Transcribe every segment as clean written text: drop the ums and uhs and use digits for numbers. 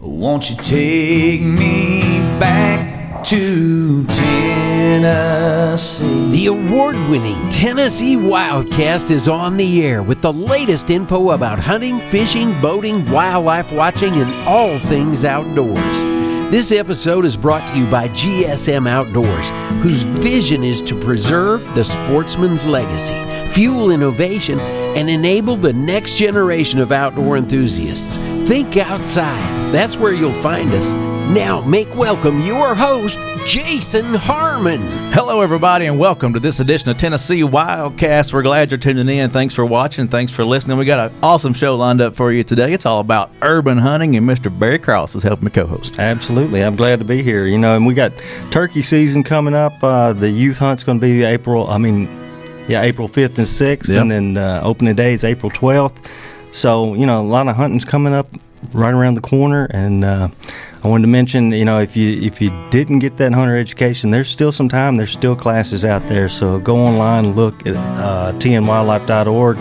Won't you take me back to Tennessee? The award-winning Tennessee WildCast is on the air with the latest info about hunting, fishing, boating, wildlife watching, and all things outdoors. This episode is brought to you by GSM Outdoors, whose vision is to preserve the sportsman's legacy, fuel innovation, and enable the next generation of outdoor enthusiasts. Think outside. That's where you'll find us. Now, make welcome your host, Jason Harmon. Hello, everybody, and welcome to this edition of Tennessee WildCast. We're glad you're tuning in. Thanks for watching. Thanks for listening. We got an awesome show lined up for you today. It's all about urban hunting, and Mr. Barry Cross is helping me co-host. Absolutely. I'm glad to be here. You know, and we got turkey season coming up. The youth hunt's going to be April 5th and 6th, yep. And then opening day is April 12th. So, you know, a lot of hunting's coming up right around the corner, and I wanted to mention, you know, if you didn't get that hunter education, there's still some time. There's still classes out there. So go online, look at tnwildlife.org,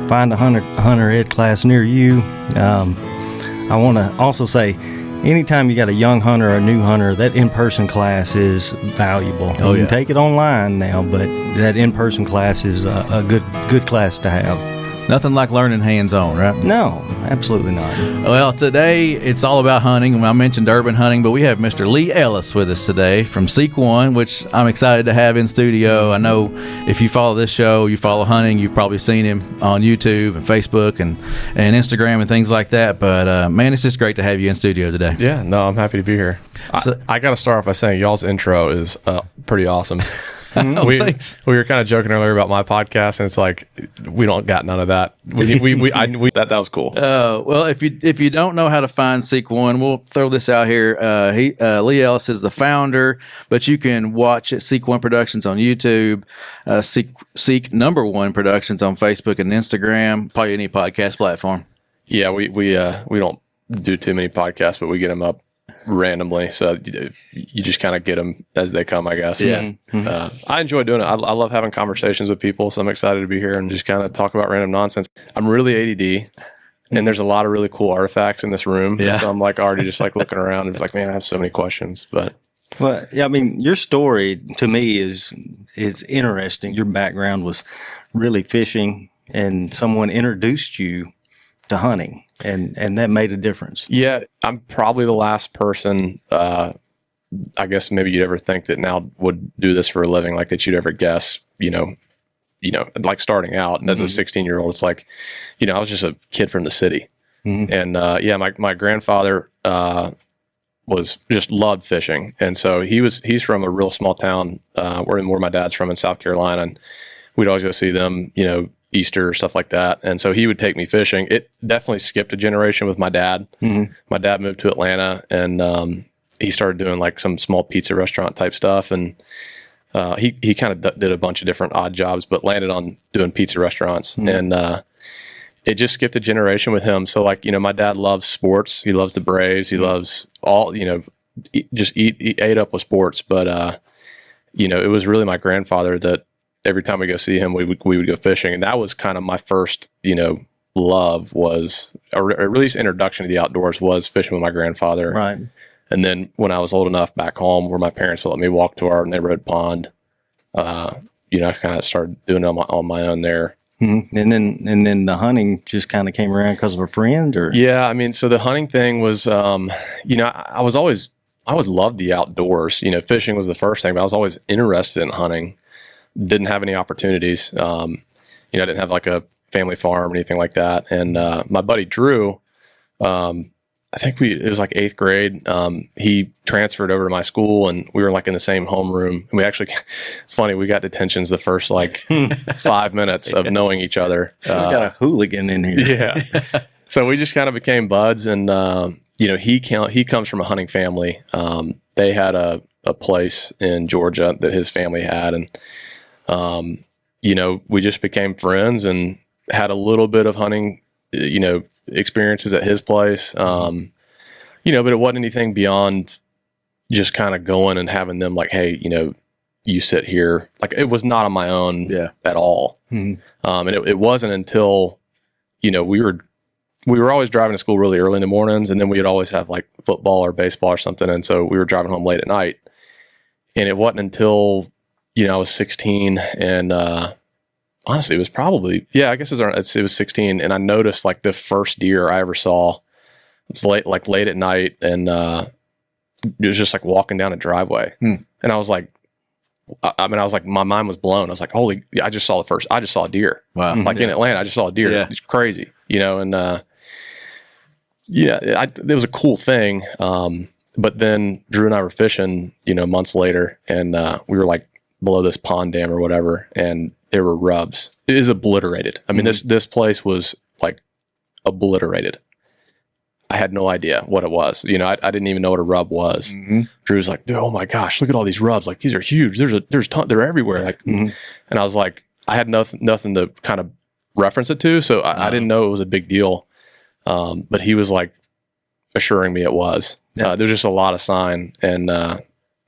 find a hunter ed class near you. I want to also say, anytime you got a young hunter or a new hunter, that in-person class is valuable. You can take it online now, but that in-person class is a good class to have. Nothing like learning hands-on, right? No, absolutely not. Well, today it's all about hunting. I mentioned urban hunting, but we have Mr. Lee Ellis with us today from Seek One, which I'm excited to have in studio. I know if you follow this show, you follow hunting, you've probably seen him on YouTube and Facebook and Instagram and things like that. But, man, it's just great to have you in studio today. Yeah, no, I'm happy to be here. I got to start off by saying y'all's intro is pretty awesome. Thanks. We were kind of joking earlier about my podcast, and it's like we don't got none of that. That was cool. Well, if you don't know how to find Seek One, we'll throw this out here. Lee Ellis is the founder, but you can watch at Seek One Productions on YouTube, Seek Number One Productions on Facebook and Instagram, probably any podcast platform. Yeah, we don't do too many podcasts, but we get them up randomly, so you just kind of get them as they come, I guess. Yeah. I enjoy doing it. I love having conversations with people, so I'm excited to be here and just kind of talk about random nonsense. I'm really ADD, and there's a lot of really cool artifacts in this room. Yeah. So I'm like already just like looking around and just like, man, I have so many questions. But well, yeah, I mean, your story to me is interesting. Your background was really fishing, and someone introduced you to hunting, and that made a difference. Yeah, I'm probably the last person, I guess maybe you'd ever think that now would do this for a living, like that you'd ever guess, you know, like starting out as a 16-year-old, it's like, you know, I was just a kid from the city. Mm-hmm. And my grandfather was just loved fishing. And so he's from a real small town where my dad's from in South Carolina, and we'd always go see them, you know, Easter, stuff like that. And so he would take me fishing. It definitely skipped a generation with my dad. Mm-hmm. My dad moved to Atlanta, and he started doing like some small pizza restaurant type stuff. And he kind of did a bunch of different odd jobs, but landed on doing pizza restaurants. Mm-hmm. And it just skipped a generation with him. So like, you know, my dad loves sports. He loves the Braves. He loves all, you know, ate up with sports. But, you know, it was really my grandfather that every time we go see him, we would go fishing. And that was kind of my first, you know, love was, or at least introduction to the outdoors was fishing with my grandfather. Right. And then when I was old enough back home where my parents would let me walk to our neighborhood pond, you know, I kind of started doing it on my own there. Mm-hmm. And then the hunting just kind of came around because of a friend, or? Yeah. I mean, so the hunting thing was, you know, I always loved the outdoors. You know, fishing was the first thing, but I was always interested in hunting. Didn't have any opportunities. You know, I didn't have like a family farm or anything like that. And my buddy Drew, I think it was like 8th grade. He transferred over to my school, and we were like in the same homeroom. And we actually, it's funny, we got detentions the first like 5 minutes of knowing each other. We got a hooligan in here. Yeah. So we just kind of became buds. And, you know, he comes from a hunting family. They had a place in Georgia that his family had. And, you know, we just became friends and had a little bit of hunting, you know, experiences at his place. You know, but it wasn't anything beyond just kind of going and having them like, hey, you know, you sit here. Like, it was not on my own at all. Mm-hmm. And it wasn't until, you know, we were we were always driving to school really early in the mornings, and then we'd always have like football or baseball or something. And so we were driving home late at night. And it wasn't until, I was 16 and, honestly, it was probably, I guess it was 16. And I noticed like the first deer I ever saw. It's late at night. And, it was just like walking down a driveway. And I was like, my mind was blown. I was like, I just saw a deer. Wow. Like in Atlanta, I just saw a deer. Yeah. It's crazy, and, it was a cool thing. But then Drew and I were fishing, months later, and we were like below this pond dam or whatever, and there were rubs. It is obliterated. I mean, this place was like obliterated. I had no idea what it was. I didn't even know what a rub was. Drew's like, dude, oh my gosh, look at all these rubs. Like, these are huge. There's they're everywhere. Like, and I was like, I had nothing to kind of reference it to, so I didn't know it was a big deal. But he was like assuring me it was. There's just a lot of sign, and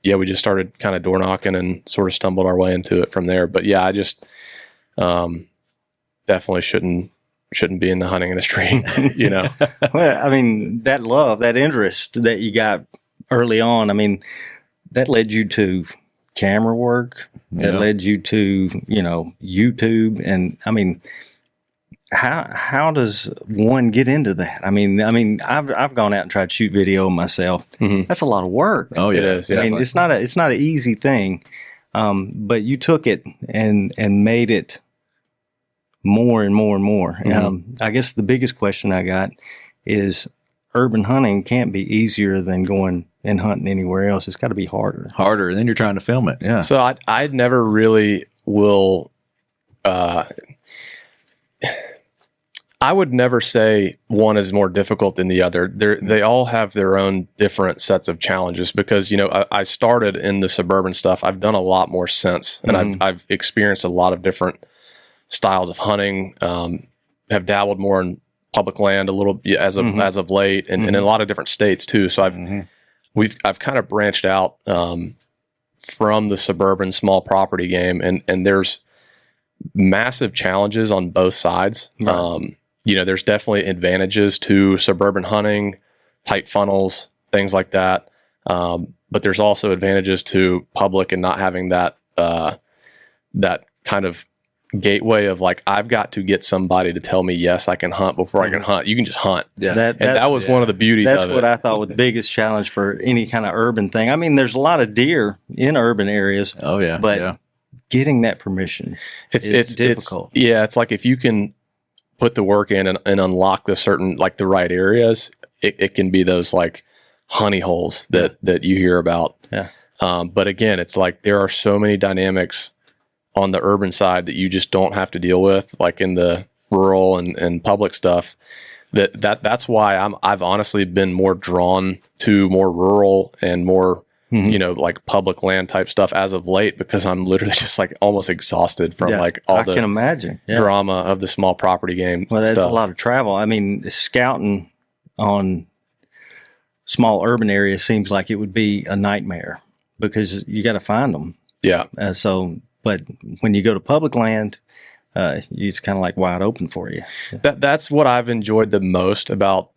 we just started kind of door knocking and sort of stumbled our way into it from there. But I just definitely shouldn't be in the hunting industry. Well, I mean, that love, that interest that you got early on, I mean, that led you to camera work, that led you to YouTube, and I mean, how does one get into that? I mean, I've gone out and tried to shoot video myself. That's a lot of work. Oh yeah, it is. Yeah. I mean, it's not an easy thing, but you took it and made it more and more and more. I guess the biggest question I got is urban hunting can't be easier than going and hunting anywhere else. It's got to be harder. And then you're trying to film it. Yeah. So I never really will. I would never say one is more difficult than the other. They all have their own different sets of challenges because, I started in the suburban stuff. I've done a lot more since, and I've experienced a lot of different styles of hunting, have dabbled more in public land a little as of late, and in a lot of different states too. So I've kind of branched out from the suburban small property game, and there's massive challenges on both sides. Right. There's definitely advantages to suburban hunting, tight funnels, things like that. But there's also advantages to public and not having that kind of gateway of like, I've got to get somebody to tell me, yes, I can hunt before I can hunt. You can just hunt. Yeah. That was one of the beauties of it. That's what I thought was the biggest challenge for any kind of urban thing. I mean, there's a lot of deer in urban areas. Oh yeah. But getting that permission is difficult. It's like if you can put the work in and unlock the right areas, it can be those like honey holes that you hear about. Yeah. But again, it's like there are so many dynamics on the urban side that you just don't have to deal with, like in the rural and public stuff. That's why I've honestly been more drawn to more rural and more like public land type stuff as of late, because I'm literally just like almost exhausted from like all the can imagine drama of the small property game. Well, there's stuff. a lot of travel. I mean, scouting on small urban areas seems like it would be a nightmare because you got to find them. Yeah. But when you go to public land, it's kind of like wide open for you. That's what I've enjoyed the most about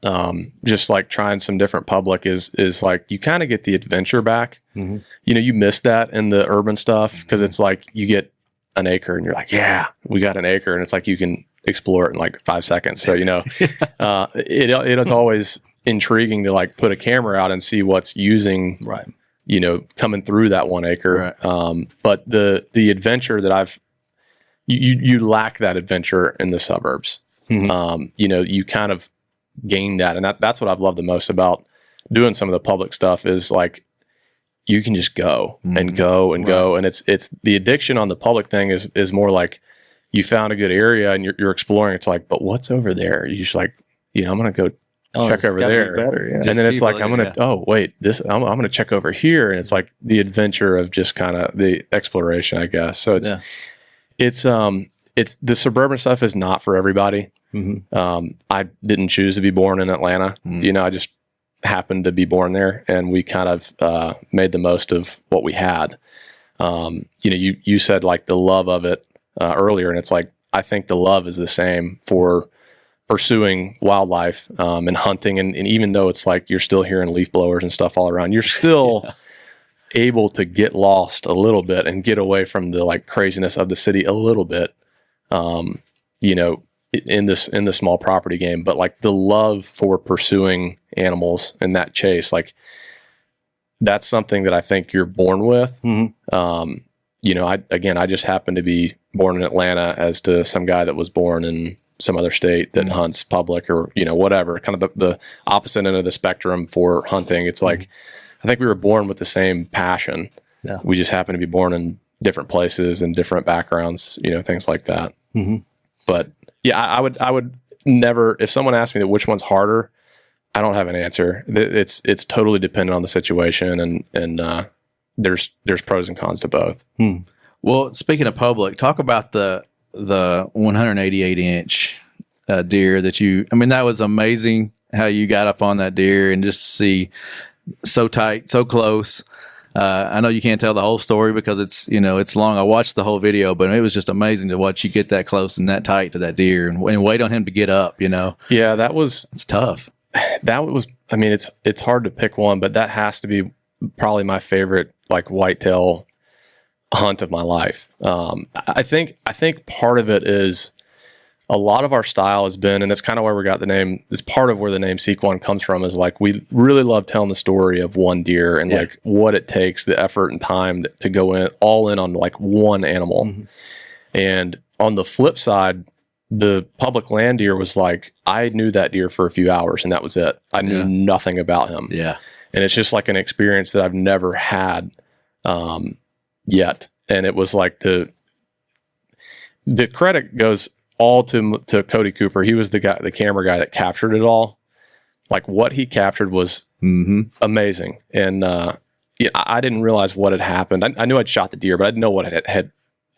just like trying some different public is like you kind of get the adventure back. You miss that in the urban stuff because it's like you get an acre and you're like, yeah, we got an acre, and it's like you can explore it in like 5 seconds. So it is always intriguing to like put a camera out and see what's using coming through that 1 acre. Right. But the adventure that you lack that adventure in the suburbs. You kind of gain that. And that's what I've loved the most about doing some of the public stuff is like, you can just go and go and go. And it's the addiction on the public thing is more like you found a good area and you're exploring. It's like, but what's over there? You just like, I'm going to go check over there. Better, yeah. And then it's like, I'm going to, I'm going to check over here. And it's like the adventure of just kind of the exploration, I guess. So it's the suburban stuff is not for everybody. I didn't choose to be born in Atlanta. I just happened to be born there, and we kind of made the most of what we had. You said like the love of it earlier, and it's like I think the love is the same for pursuing wildlife and hunting. And even though it's like you're still hearing leaf blowers and stuff all around, you're still able to get lost a little bit and get away from the like craziness of the city a little bit, you know, in the small property game. But like the love for pursuing animals and that chase, like that's something that I think you're born with. You know, I just happen to be born in Atlanta as to some guy that was born in some other state that hunts public, or, you know, whatever, kind of the opposite end of the spectrum for hunting. It's like, I think we were born with the same passion. Yeah. We just happen to be born in different places and different backgrounds, you know, things like that. But yeah, I would never, if someone asked me that which one's harder, I don't have an answer. It's totally dependent on the situation, and there's pros and cons to both. Well, speaking of public, talk about the 188 inch deer that that was amazing how you got up on that deer and just to see so tight, so close. I know you can't tell the whole story because it's long. I watched the whole video, but it was just amazing to watch you get that close and that tight to that deer and wait on him to get up, you know? Yeah, it's tough. That was, I mean, it's hard to pick one, but that has to be probably my favorite, like, whitetail hunt of my life. I think part of it is a lot of our style has been, and that's kind of where we got the name. It's part of where the name Seek One comes from. Is like we really love telling the story of one deer and like what it takes, the effort and time to go all in on like one animal. And on the flip side, the public land deer was like, I knew that deer for a few hours and that was it. I knew nothing about him. Yeah. And it's just like an experience that I've never had yet. And it was like the credit goes all to Cody Cooper. He was the camera guy that captured it all. Like what he captured was amazing. And I didn't realize what had happened. I knew I'd shot the deer, but I didn't know what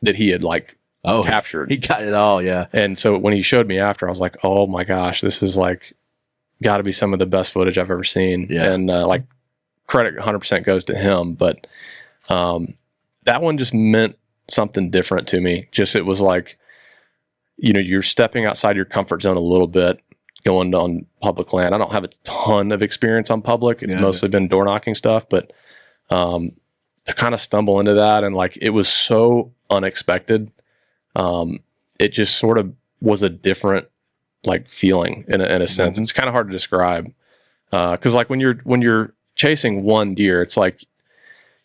that he had like captured. He got it all, yeah. And so when he showed me after, I was like, oh my gosh, this is like got to be some of the best footage I've ever seen. Yeah. And like credit 100% goes to him. But that one just meant something different to me. Just it was like, you know, you're stepping outside your comfort zone a little bit, going on public land. I don't have a ton of experience on public. It's mostly been door knocking stuff, but to kind of stumble into that and like it was so unexpected. It just sort of was a different like feeling in a sense. It's kind of hard to describe because like when you're chasing one deer, it's like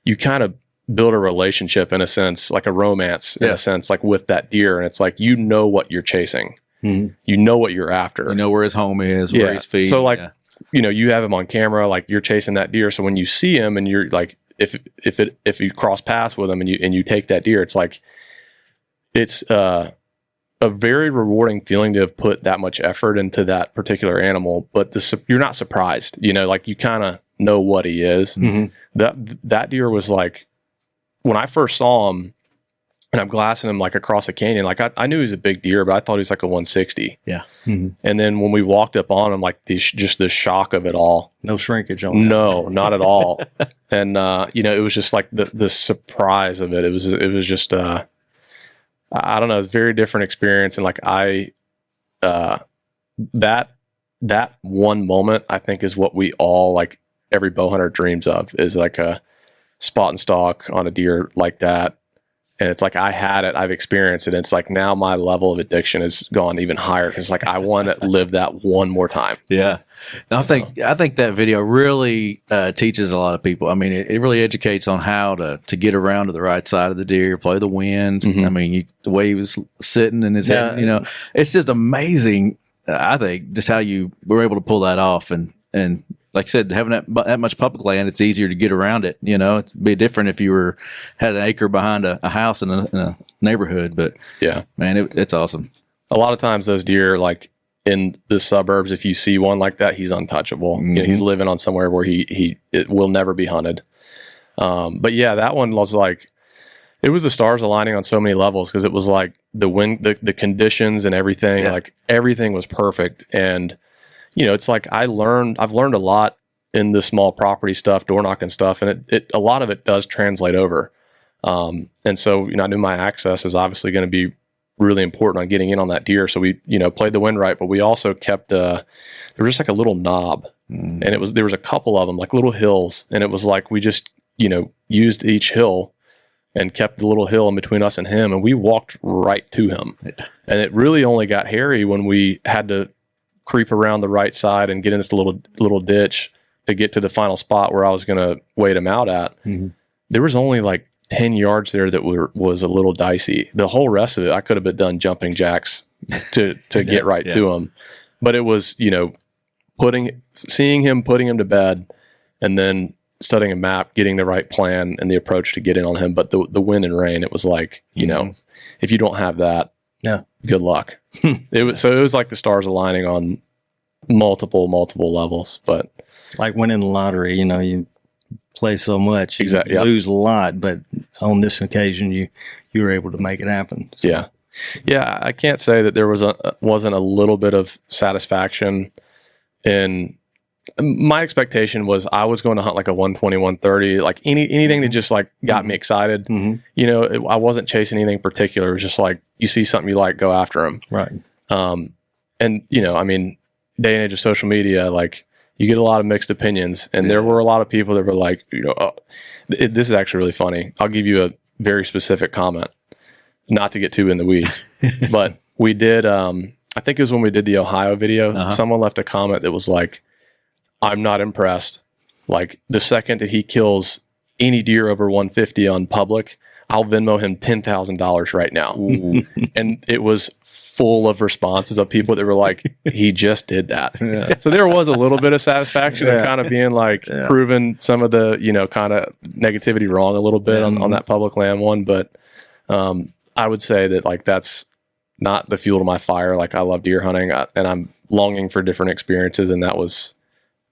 you kind of build a relationship in a sense, like a romance in a sense, like with that deer. And it's like, you know what you're chasing, you know what you're after, you know where his home is, where he's feeding. So like, you know, you have him on camera, like you're chasing that deer. So when you see him and you're like, if you cross paths with him and you take that deer, it's like, it's a very rewarding feeling to have put that much effort into that particular animal, but you're not surprised, you know, like you kind of know what he is. That deer was like, when I first saw him and I'm glassing him like across a canyon, like I knew he was a big deer, but I thought he was like a 160. Yeah. And then when we walked up on him, like just the shock of it all. No shrinkage on that. No, not at all. And, you know, it was just like the surprise of it. It was just, I don't know, it's a very different experience. And like that one moment I think is what we all, like every bow hunter dreams of, is like a spot and stalk on a deer like that. And it's like, I had it, I've experienced it. And it's like, now my level of addiction has gone even higher. Cause like, I want to live that one more time. Yeah. I think that video really teaches a lot of people. I mean, it really educates on how to get around to the right side of the deer, play the wind. I mean, the way he was sitting in his head, you know, it's just amazing. I think just how you were able to pull that off. And like I said, having that much public land, it's easier to get around it. You know, it'd be different if you had an acre behind a house in a neighborhood. But yeah, man, it's awesome. A lot of times those deer, like in the suburbs, if you see one like that, he's untouchable. You know, he's living on somewhere where it will never be hunted. But yeah, that one was like, it was the stars aligning on so many levels, because it was like the wind, the conditions and everything, like everything was perfect. And you know, it's like I've learned a lot in the small property stuff, door knocking stuff, and a lot of it does translate over. And so, you know, I knew my access is obviously going to be really important on getting in on that deer. So we, played the wind right, but we also kept, there was just like a little knob, and there was a couple of them, like little hills. And it was like, we just, used each hill and kept the little hill in between us and him. And we walked right to him. And it really only got hairy when we had to creep around the right side and get in this little ditch to get to the final spot where I was going to wait him out at. Mm-hmm. There was only like 10 yards there that was a little dicey. The whole rest of it, I could have been done jumping jacks to get right to him. But it was, seeing him, putting him to bed, and then studying a map, getting the right plan and the approach to get in on him. But the wind and rain, it was like, if you don't have that, good luck. It was like the stars aligning on multiple levels. But like winning the lottery, you play so much, you exactly, lose a lot, but on this occasion, you were able to make it happen. So. Yeah. I can't say that there wasn't a little bit of satisfaction in. My expectation was I was going to hunt like a 120, 130, like anything that just like got me excited. Mm-hmm. I wasn't chasing anything particular. It was just like, you see something you like, go after them. Right. And day and age of social media, like you get a lot of mixed opinions, and there were a lot of people that were like, this is actually really funny. I'll give you a very specific comment, not to get too in the weeds, but we did, I think it was when we did the Ohio video, someone left a comment that was like, I'm not impressed. Like the second that he kills any deer over 150 on public, I'll Venmo him $10,000 right now. And it was full of responses of people that were like, he just did that. Yeah. So there was a little bit of satisfaction of kind of being like proving some of the, kind of negativity wrong a little bit on that public land one. But I would say that like, that's not the fuel to my fire. Like I love deer hunting and I'm longing for different experiences. And that was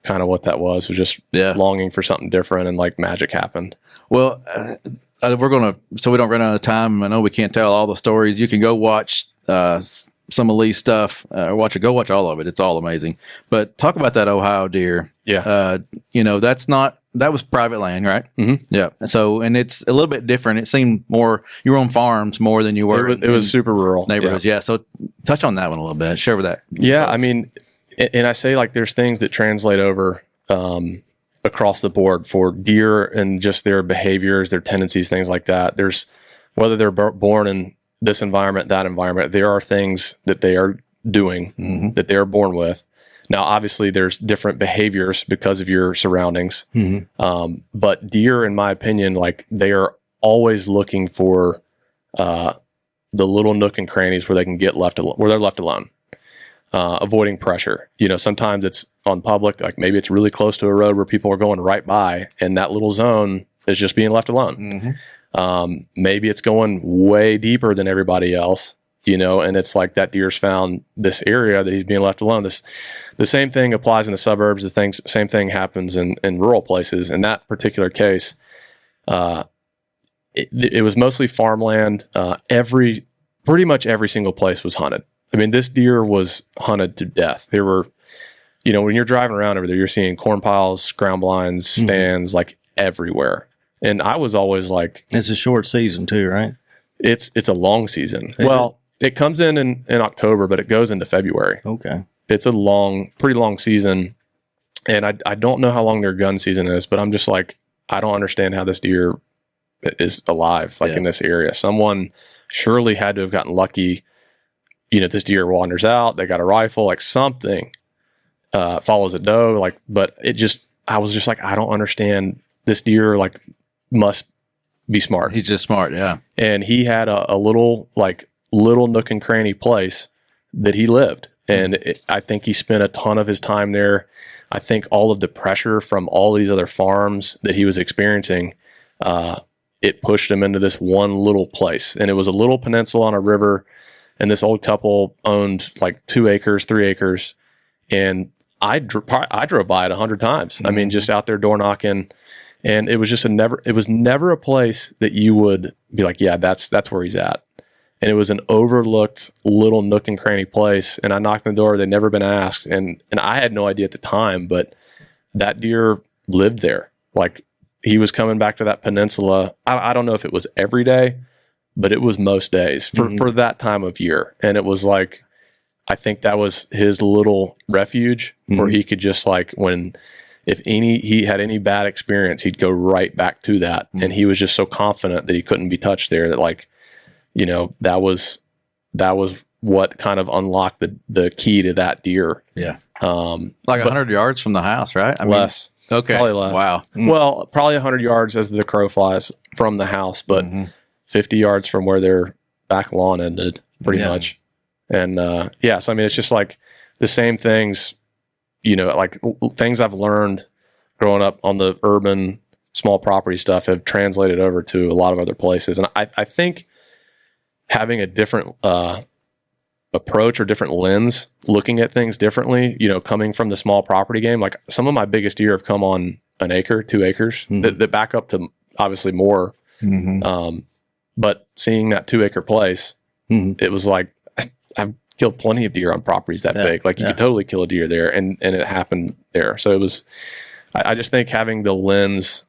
kind of what that was just longing for something different, and like magic happened. Well, we're going to, so we don't run out of time. I know we can't tell all the stories. You can go watch some of Lee's stuff, go watch all of it. It's all amazing. But talk about that Ohio deer. Yeah. That was private land, right? Mm-hmm. Yeah. So, and it's a little bit different. It seemed more, you were on farms more than you were. It was super rural neighborhoods. Yeah. So touch on that one a little bit. Share with that. Yeah. I mean, and I say like there's things that translate over across the board for deer and just their behaviors, their tendencies, things like that. There's whether they're born in this environment, that environment, there are things that they are doing that they're born with. Now, obviously, there's different behaviors because of your surroundings. But deer, in my opinion, like they are always looking for the little nook and crannies where they can get where they're left alone. Avoiding pressure. Sometimes it's on public, like maybe it's really close to a road where people are going right by, and that little zone is just being left alone. Maybe it's going way deeper than everybody else, and it's like that deer's found this area that he's being left alone. The same thing applies in the suburbs. Same thing happens in rural places. In that particular case, it was mostly farmland. Pretty much every single place was hunted. I mean, this deer was hunted to death. There were, when you're driving around over there, you're seeing corn piles, ground blinds, stands, like everywhere. And I was always like, it's a short season too, right? It's a long season. Well, it comes in October, but it goes into February. Okay. It's a pretty long season. And I don't know how long their gun season is, but I'm just like, I don't understand how this deer is alive, like in this area. Someone surely had to have gotten lucky. This deer wanders out, they got a rifle, like something follows a doe, like, but I was just like, I don't understand. This deer, like, must be smart. He's just smart, yeah. And he had a little nook and cranny place that he lived. And I think he spent a ton of his time there. I think all of the pressure from all these other farms that he was experiencing, it pushed him into this one little place. And it was a little peninsula on a river. And this old couple owned like 2 acres, 3 acres. And I drove by it 100 times. I mean, just out there door knocking. And it was just never a place that you would be like, yeah, that's where he's at. And it was an overlooked little nook and cranny place. And I knocked on the door. They'd never been asked. And I had no idea at the time, but that deer lived there. Like he was coming back to that peninsula. I don't know if it was every day, but it was most days for that time of year. And it was like, I think that was his little refuge where he could just like, he had any bad experience, he'd go right back to that. And he was just so confident that he couldn't be touched there that like, you know, that was what kind of unlocked the key to that deer. Yeah. Like 100 yards from the house, right? I less. mean, okay. Probably less. Wow. Well, probably 100 yards as the crow flies from the house, but 50 yards from where their back lawn ended, pretty much. And so I mean, it's just like the same things, you know, like things I've learned growing up on the urban small property stuff have translated over to a lot of other places. And I think having a different approach or different lens, looking at things differently, you know, coming from the small property game, like some of my biggest deer have come on an acre, 2 acres that back up to obviously more. But seeing that 2 acre place, it was like, I've killed plenty of deer on properties that big. Like you could totally kill a deer there, and it happened there. So it was, I just think having the lens,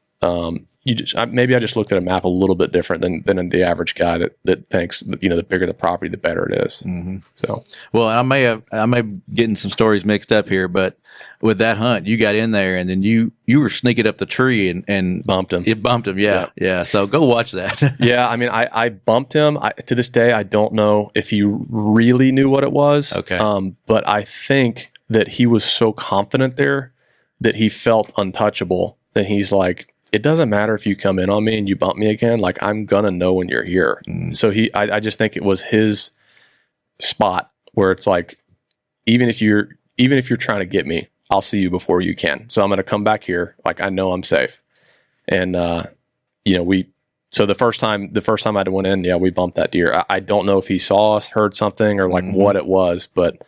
maybe I just looked at a map a little bit different than the average guy that thinks, you know, the bigger the property, the better it is. So, well, I may be getting some stories mixed up here, but with that hunt, you got in there and then you were sneaking up the tree and bumped him. It bumped him. Yeah. So go watch that. Yeah. I mean, I bumped him. To this day, I don't know if he really knew what it was. Okay. But I think that he was so confident there that he felt untouchable, that he's like, it doesn't matter if you come in on me and you bump me again, like I'm gonna know when you're here. So I just think it was his spot where it's like, even if you're trying to get me, I'll see you before you can. So I'm gonna come back here, like I know I'm safe. And you know, so the first time I went in, we bumped that deer. I don't know if he saw us, heard something, or like what it was, but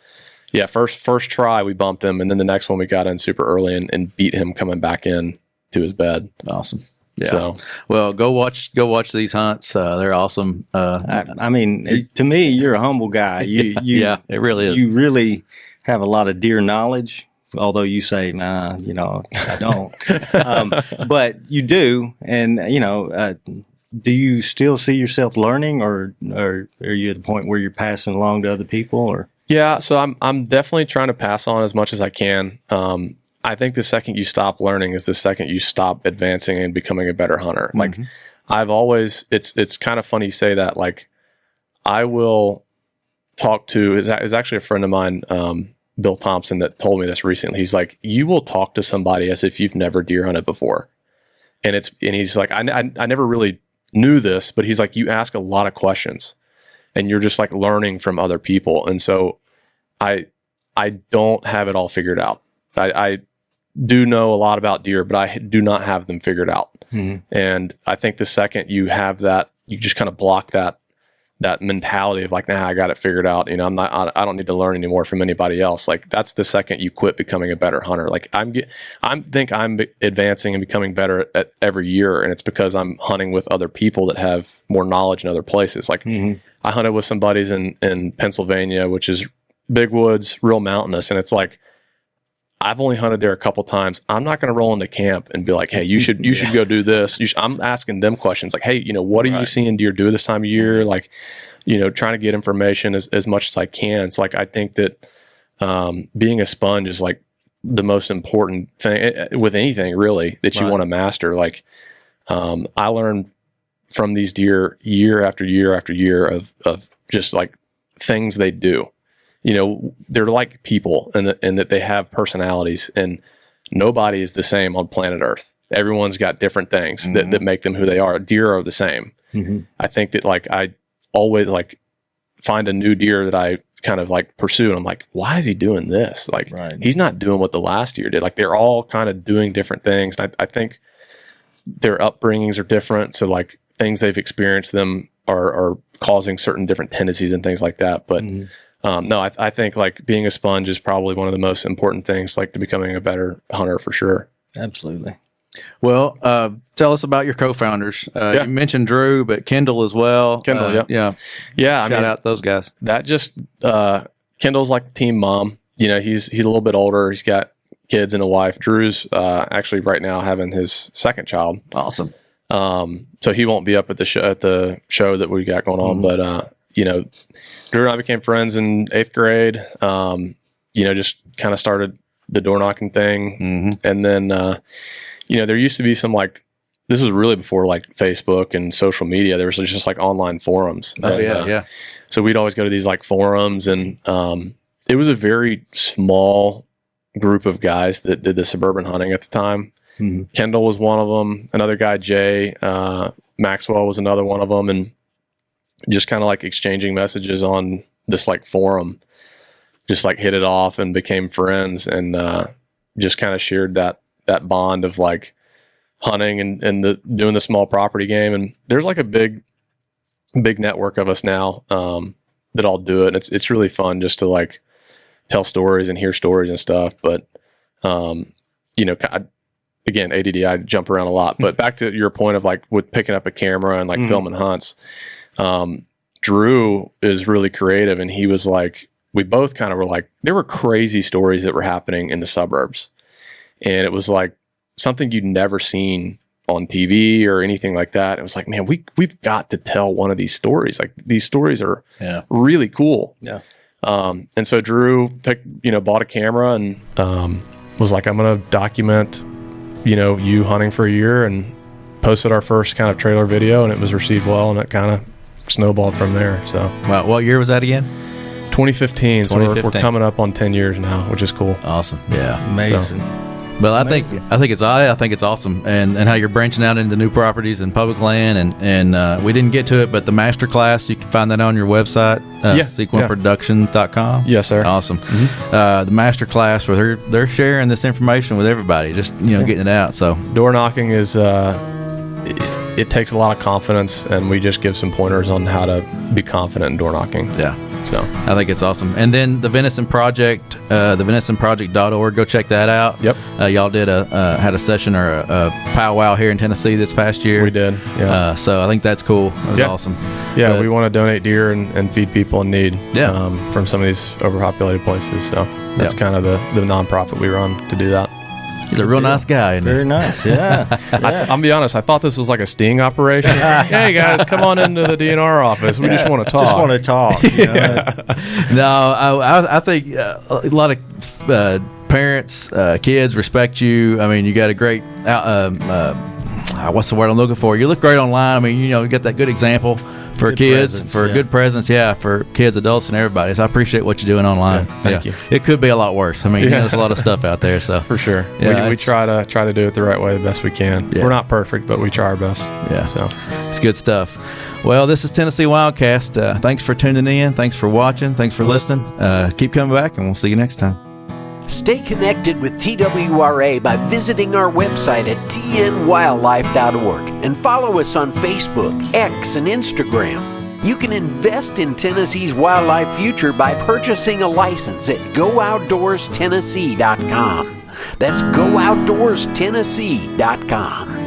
yeah, first try we bumped him, and then the next one we got in super early and beat him coming back in to his bed. Awesome. Yeah. So, well, go watch these hunts. They're awesome. I mean, to me, you're a humble guy. You yeah, it really is. You really have a lot of deer knowledge, although you say, nah, you know, I don't. But you do. And, you know, do you still see yourself learning, or are you at the point where you're passing along to other people? Or yeah, so I'm definitely trying to pass on as much as I can. I think the second you stop learning is the second you stop advancing and becoming a better hunter. Like I've always, it's kind of funny you say that. Like I will talk to, is actually a friend of mine, Bill Thompson, that told me this recently. He's like, you will talk to somebody as if you've never deer hunted before. And he's like, I never really knew this, but he's like, you ask a lot of questions and you're just like learning from other people. And so I don't have it all figured out. I do know a lot about deer, but I do not have them figured out. And I think the second you have that, you just kind of block that mentality of like, nah, I got it figured out. You know, I don't need to learn anymore from anybody else. Like that's the second you quit becoming a better hunter. Like I'm advancing and becoming better at every year. And it's because I'm hunting with other people that have more knowledge in other places. Like I hunted with some buddies in Pennsylvania, which is big woods, real mountainous. And it's like, I've only hunted there a couple times. I'm not going to roll into camp and be like, hey, you should go do this. I'm asking them questions like, hey, you know, what are you seeing deer do this time of year? Like, you know, trying to get information as much as I can. It's like, I think that being a sponge is like the most important thing with anything really that you want to master. Like I learned from these deer year after year after year of just like things they do. You know, they're like people and that they have personalities, and nobody is the same on planet Earth. Everyone's got different things that make them who they are. Deer are the same. I think that like I always like find a new deer that I kind of like pursue, and I'm like, why is he doing this? Like he's not doing what the last deer did. Like they're all kind of doing different things. I think their upbringings are different. So like things they've experienced them are causing certain different tendencies and things like that. But no, I think like being a sponge is probably one of the most important things, like to becoming a better hunter for sure. Absolutely. Well, tell us about your co-founders. You mentioned Drew, but Kendall as well. Kendall, yeah. Shout out those guys. That just Kendall's like the team mom. You know, he's a little bit older. He's got kids and a wife. Drew's actually right now having his second child. Awesome. So he won't be up at the show that we got going on. But Drew and I became friends in 8th grade. Just kind of started the door knocking thing, and then there used to be some this was really before Facebook and social media. There was just online forums. So we'd always go to these forums, and it was a very small group of guys that did the suburban hunting at the time. Kendall was one of them. Another guy, Jay Maxwell, was another one of them, and just kind of exchanging messages on this forum, just hit it off and became friends, and just kind of shared that bond of hunting and doing the small property game. And there's a big network of us now that all do it. And it's really fun just to tell stories and hear stories and stuff. But again, ADD, I jump around a lot. But back to your point of with picking up a camera and filming hunts, Drew is really creative, and he was we both kind of were there were crazy stories that were happening in the suburbs, and it was something you'd never seen on TV or anything like that. It was man, we've got to tell one of these stories. These stories are really cool. Yeah. And so Drew bought a camera and was I'm going to document, you hunting for a year, and posted our first kind of trailer video, and it was received well, and it kind of snowballed from there. So, wow, what year was that again? 2015. So we're coming up on 10 years now, which is cool. Awesome. Yeah. Amazing. Well, I think it's awesome, and how you're branching out into new properties and public land, and we didn't get to it, but the master class, you can find that on your website, sequinproductions.com. Yes, sir. Awesome. The master class where they're sharing this information with everybody, just getting it out. So door knocking is it takes a lot of confidence, and we just give some pointers on how to be confident in door knocking. Yeah. So I think it's awesome. And then the Venison Project, thevenisonproject.org, go check that out. Yep. Y'all did had a session or a powwow here in Tennessee this past year. We did. Yeah. So I think that's cool. That was awesome. Yeah, but we want to donate deer and feed people in need. Yeah. From some of these overpopulated places. So that's kind of the nonprofit we run to do that. He's a real nice guy. Isn't he? Very nice, yeah. I'm gonna be honest. I thought this was a sting operation. Hey guys, come on into the DNR office. We just want to talk. Just want to talk. No, I think a lot of parents, kids respect you. I mean, you got a great. What's the word I'm looking for? You look great online. I mean, you got that good example for good kids, presence, for good presence, for kids, adults, and everybody. So I appreciate what you're doing online. Thank you. It could be a lot worse. I mean, there's a lot of stuff out there. So for sure, we try to do it the right way, the best we can. Yeah. We're not perfect, but we try our best. Yeah, so it's good stuff. Well, this is Tennessee WildCast. Thanks for tuning in. Thanks for watching. Thanks for listening. Keep coming back, and we'll see you next time. Stay connected with TWRA by visiting our website at tnwildlife.org and follow us on Facebook, X, and Instagram. You can invest in Tennessee's wildlife future by purchasing a license at GoOutdoorsTennessee.com. That's GoOutdoorsTennessee.com.